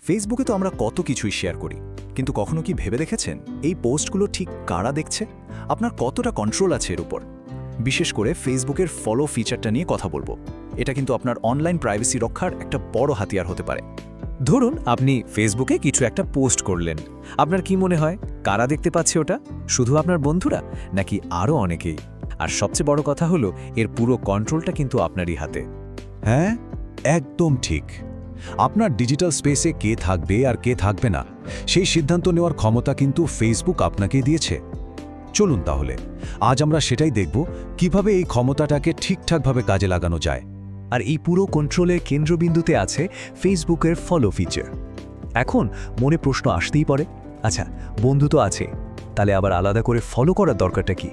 ফেসবুকে তো আমরা কত কিছুই শেয়ার করি, কিন্তু কখনো কি ভেবে দেখেছেন এই পোস্টগুলো ঠিক কারা দেখছে? আপনার কতটা কন্ট্রোল আছে এর উপর? বিশেষ করে ফেসবুকের ফলো ফিচারটা নিয়ে কথা বলবো। এটা কিন্তু আপনার অনলাইন প্রাইভেসি রক্ষার একটা বড় হাতিয়ার হতে পারে। ধরুন আপনি ফেসবুকে কিছু একটা পোস্ট করলেন, আপনার কি মনে হয় কারা দেখতে পাচ্ছে ওটা? শুধু আপনার বন্ধুরা নাকি আরও অনেকেই? আর সবচেয়ে বড় কথা হলো এর পুরো কন্ট্রোলটা কিন্তু আপনারই হাতে। হ্যাঁ, একদম ঠিক। আপনার ডিজিটাল স্পেসে কে থাকবে আর কে থাকবে না সেই সিদ্ধান্ত নেওয়ার ক্ষমতা কিন্তু ফেসবুক আপনাকে দিয়েছে। চলুন তাহলে আজ আমরা সেটাই দেখব কিভাবে এই ক্ষমতাটাকে ঠিকঠাকভাবে কাজে লাগানো যায়। আর এই পুরো কন্ট্রোলের কেন্দ্রবিন্দুতে আছে ফেসবুকের ফলো ফিচার। এখন মনে প্রশ্ন আসতেই পারে, আচ্ছা বন্ধু তো আছে, তাহলে আবার আলাদা করে ফলো করার দরকারটা কি?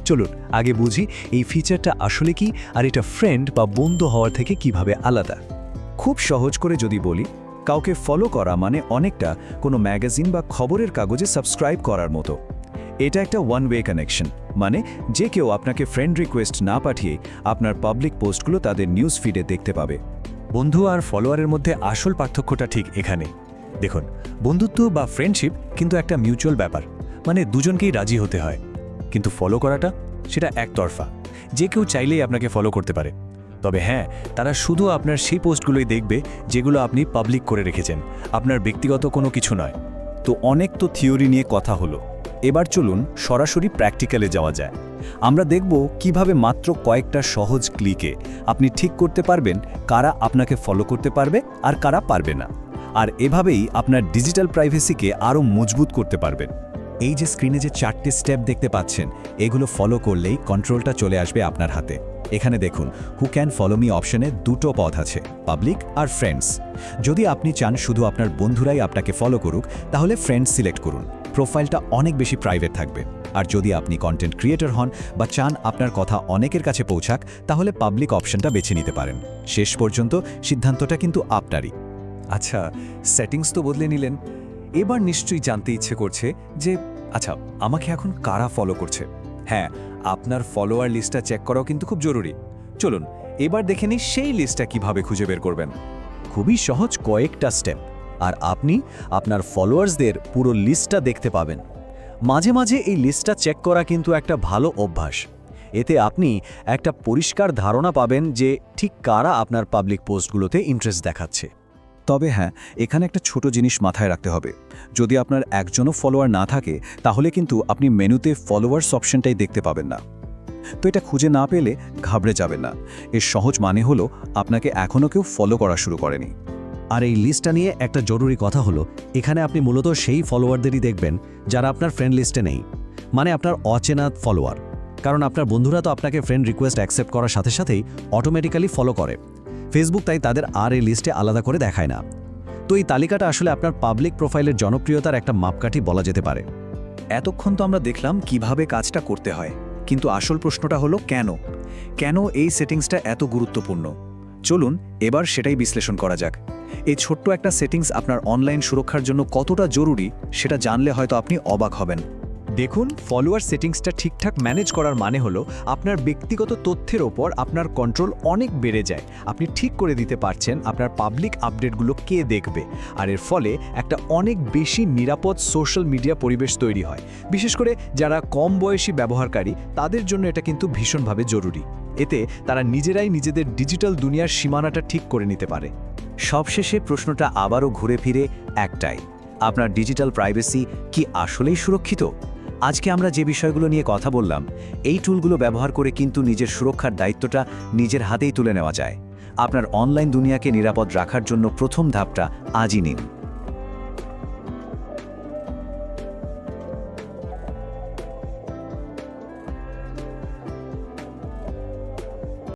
চলুন আগে বুঝি এই ফিচারটা আসলে কি, আর এটা ফ্রেন্ড বা বন্ধু হওয়ার থেকে কিভাবে আলাদা। খুব সহজ করে যদি বলি, কাউকে ফলো করা মানে অনেকটা কোনো ম্যাগাজিন বা খবরের কাগজে সাবস্ক্রাইব করার মতো। এটা একটা ওয়ান ওয়ে কানেকশন, মানে যে কেউ আপনাকে ফ্রেন্ড রিকোয়েস্ট না পাঠিয়ে আপনার পাবলিক পোস্টগুলো তাদের নিউজ ফিডে দেখতে পাবে। বন্ধু আর ফলোয়ারের মধ্যে আসল পার্থক্যটা ঠিক এখানে। দেখুন, বন্ধুত্ব বা ফ্রেন্ডশিপ কিন্তু একটা মিউচুয়াল ব্যাপার, মানে দুজনকেই রাজি হতে হয়। কিন্তু ফলো করাটা সেটা একতরফা, যে কেউ চাইলেই আপনাকে ফলো করতে পারে। তবে হ্যাঁ, তারা শুধু আপনার সেই পোস্টগুলোই দেখবে যেগুলো আপনি পাবলিক করে রেখেছেন, আপনার ব্যক্তিগত কোনো কিছু নয়। তো অনেক তো থিওরি নিয়ে কথা হলো, এবার চলুন সরাসরি প্র্যাকটিক্যালে যাওয়া যায়। আমরা দেখব কিভাবে মাত্র কয়েকটা সহজ ক্লিকে আপনি ঠিক করতে পারবেন কারা আপনাকে ফলো করতে পারবে আর কারা পারবে না। আর এভাবেই আপনার ডিজিটাল প্রাইভেসিকে আরও মজবুত করতে পারবেন। এই যে স্ক্রিনে যে 4টে স্টেপ দেখতে পাচ্ছেন, এগুলো ফলো করলেই কন্ট্রোলটা চলে আসবে আপনার হাতে। এখানে দেখুন, হু ক্যান ফলো মি অপশনে দুটো পথ আছে, পাবলিক আর ফ্রেন্ডস। যদি আপনি চান শুধু আপনার বন্ধুরাই আপনাকে ফলো করুক, তাহলে ফ্রেন্ডস সিলেক্ট করুন। প্রোফাইলটা অনেক বেশি প্রাইভেট থাকবে। আর যদি আপনি কন্টেন্ট ক্রিয়েটর হন বা চান আপনার কথা অনেকের কাছে পৌঁছাক, তাহলে পাবলিক অপশনটা বেছে নিতে পারেন। শেষ পর্যন্ত সিদ্ধান্তটা কিন্তু আপনারই। আচ্ছা, সেটিংস তো বদলে নিলেন, এবার নিশ্চয়ই জানতে ইচ্ছে করছে যে আচ্ছা আমাকে এখন কারা ফলো করছে। হ্যাঁ, আপনার ফলোয়ার লিস্টটা চেক করাও কিন্তু খুব জরুরি। চলুন এবার দেখে নিই সেই লিস্টটা কিভাবে খুঁজে বের করবেন। খুবই সহজ কয়েকটা স্টেপ, আর আপনি আপনার ফলোয়ার্সদের পুরো লিস্টটা দেখতে পাবেন। মাঝে মাঝে এই লিস্টটা চেক করা কিন্তু একটা ভালো অভ্যাস। এতে আপনি একটা পরিষ্কার ধারণা পাবেন যে ঠিক কারা আপনার পাবলিক পোস্টগুলোতে ইন্টারেস্ট দেখাচ্ছে। তবে হ্যাঁ, এখানে একটা ছোট জিনিস মাথায় রাখতে হবে। যদি আপনার একজনও ফলোয়ার না থাকে, তাহলে কিন্তু আপনি মেনুতে ফলোয়ার্স অপশনটাই দেখতে পাবেন না। তো এটা খুঁজে না পেলে ঘাবড়ে যাবেন না। এর সহজ মানে হলো আপনাকে এখনও কেউ ফলো করা শুরু করেনি। আর এই লিস্টটা নিয়ে একটা জরুরি কথা হলো, এখানে আপনি মূলত সেই ফলোয়ারদেরই দেখবেন যারা আপনার ফ্রেন্ড লিস্টে নেই, মানে আপনার অচেনা ফলোয়ার। কারণ আপনার বন্ধুরা তো আপনাকে ফ্রেন্ড রিকোয়েস্ট অ্যাকসেপ্ট করার সাথে সাথেই অটোমেটিক্যালি ফলো করে। ফেসবুক তাই তাদের আর এই লিস্টে আলাদা করে দেখায় না। তো এই তালিকাটা আসলে আপনার পাবলিক প্রোফাইলের জনপ্রিয়তার একটা মাপকাঠি বলা যেতে পারে। এতক্ষণ তো আমরা দেখলাম কিভাবে কাজটা করতে হয়, কিন্তু আসল প্রশ্নটা হলো কেন এই সেটিংসটা এত গুরুত্বপূর্ণ? চলুন এবার সেটাই বিশ্লেষণ করা যাক। এই ছোট্ট একটা সেটিংস আপনার অনলাইন সুরক্ষার জন্য কতটা জরুরি সেটা জানলে হয়তো আপনি অবাক হবেন। দেখুন, ফলোয়ার সেটিংসটা ঠিকঠাক ম্যানেজ করার মানে হলো আপনার ব্যক্তিগত তথ্যের ওপর আপনার কন্ট্রোল অনেক বেড়ে যায়। আপনি ঠিক করে দিতে পারছেন আপনার পাবলিক আপডেটগুলো কে দেখবে, আর এর ফলে একটা অনেক বেশি নিরাপদ সোশ্যাল মিডিয়া পরিবেশ তৈরি হয়। বিশেষ করে যারা কম বয়সী ব্যবহারকারী, তাদের জন্য এটা কিন্তু ভীষণভাবে জরুরি। এতে তারা নিজেরাই নিজেদের ডিজিটাল দুনিয়ার সীমানাটা ঠিক করে নিতে পারে। সবশেষে প্রশ্নটা আবারও ঘুরে ফিরে একটাই, আপনার ডিজিটাল প্রাইভেসি কি আসলেই সুরক্ষিত? আজকে আমরা যে বিষয়গুলো নিয়ে কথা বললাম, এই টুলগুলো ব্যবহার করে কিন্তু নিজের সুরক্ষার দায়িত্বটা নিজের হাতেই তুলে নেওয়া যায়। আপনার অনলাইন দুনিয়াকে নিরাপদ রাখার জন্য প্রথম ধাপটা আজই নিন।